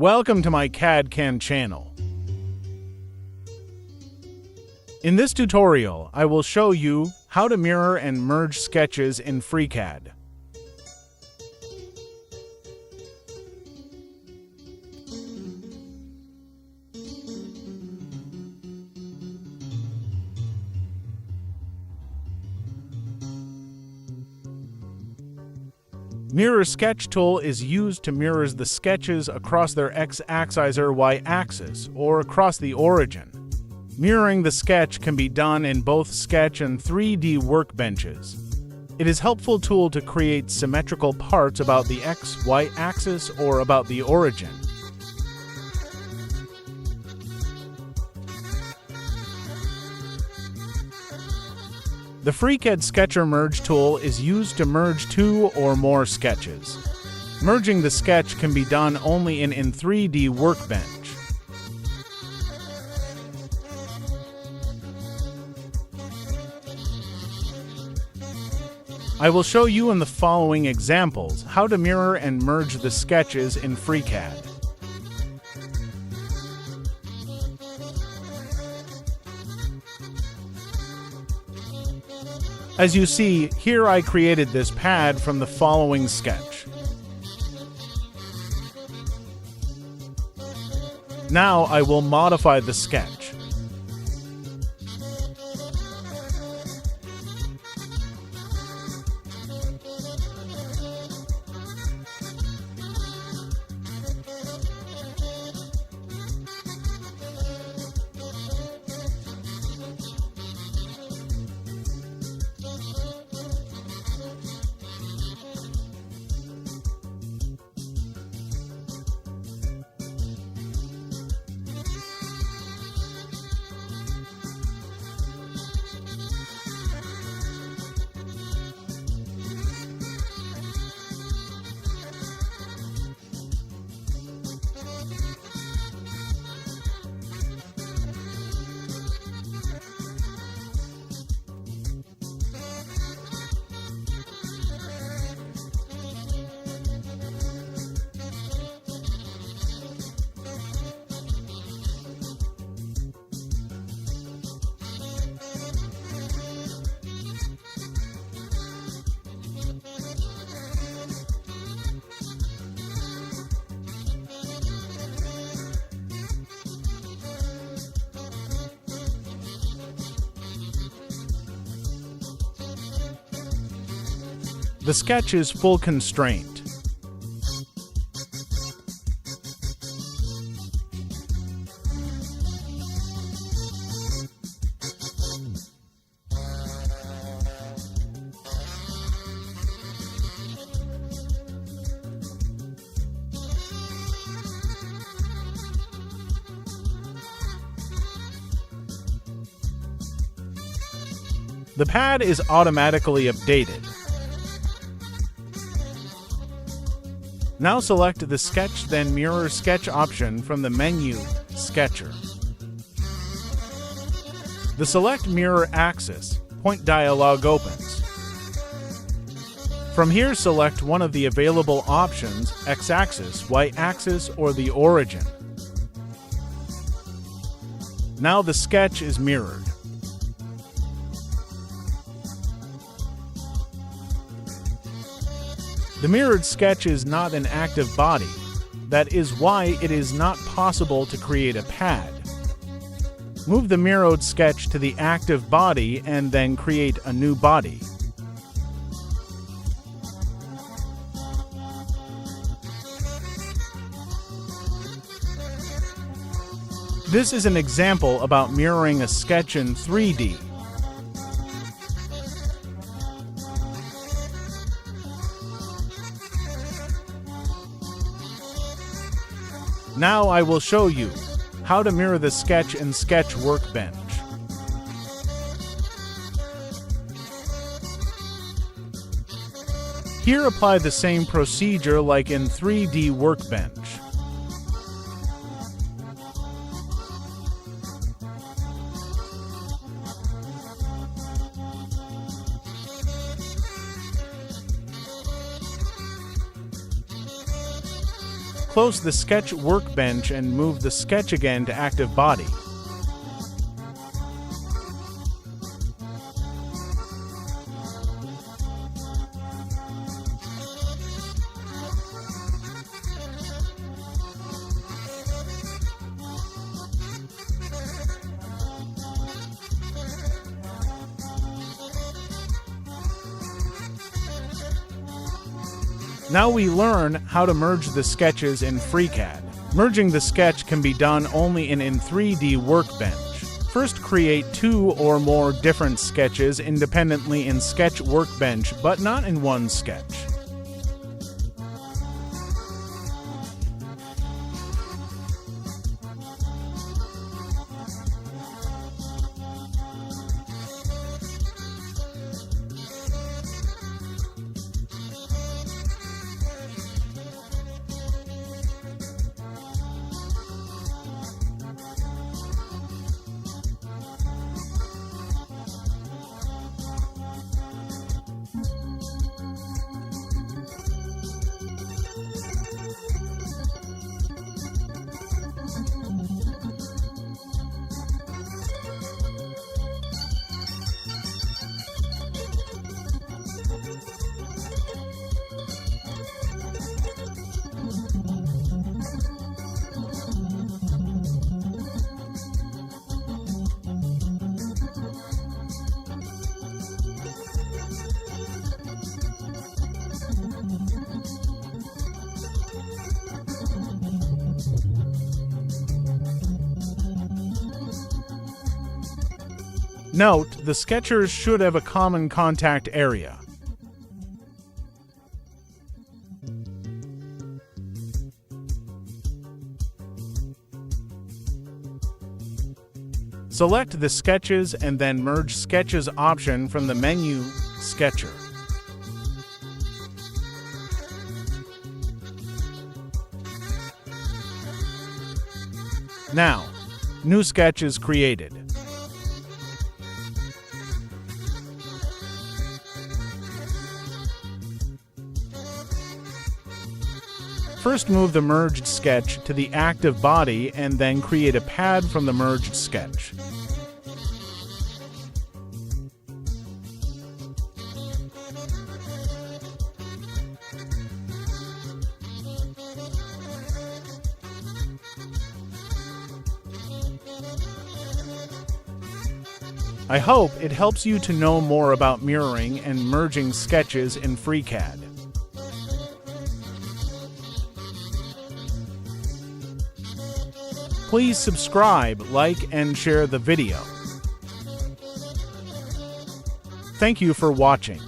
Welcome to my CAD-CAM channel. In this tutorial, I will show you how to mirror and merge sketches in FreeCAD. Mirror Sketch tool is used to mirror the sketches across their x-axis or y-axis, or across the origin. Mirroring the sketch can be done in both Sketch and 3D workbenches. It is a helpful tool to create symmetrical parts about the x-y axis or about the origin. The FreeCAD Sketcher Merge tool is used to merge two or more sketches. Merging the sketch can be done only in 3D Workbench. I will show you in the following examples how to mirror and merge the sketches in FreeCAD. As you see, here I created this pad from the following sketch. Now I will modify the sketch. The sketch is full constraint. The pad is automatically updated. Now select the Sketch then Mirror Sketch option from the menu, Sketcher. The Select Mirror Axis point dialog opens. From here select one of the available options, X-axis, Y-axis, or the origin. Now the sketch is mirrored. The mirrored sketch is not an active body. That is why it is not possible to create a pad. Move the mirrored sketch to the active body and then create a new body. This is an example about mirroring a sketch in 3D. Now I will show you how to mirror the sketch in Sketch Workbench. Here apply the same procedure like in 3D Workbench. Close the sketch workbench and move the sketch again to active body. Now we learn how to merge the sketches in FreeCAD. Merging the sketch can be done only in 3D Workbench. First, create 2 or more different sketches independently in Sketch Workbench, but not in one sketch. Note, the sketchers should have a common contact area. Select the Sketches and then Merge Sketches option from the menu Sketcher. Now, new sketch is created. First, move the merged sketch to the active body and then create a pad from the merged sketch. I hope it helps you to know more about mirroring and merging sketches in FreeCAD. Please subscribe, like, and share the video. Thank you for watching.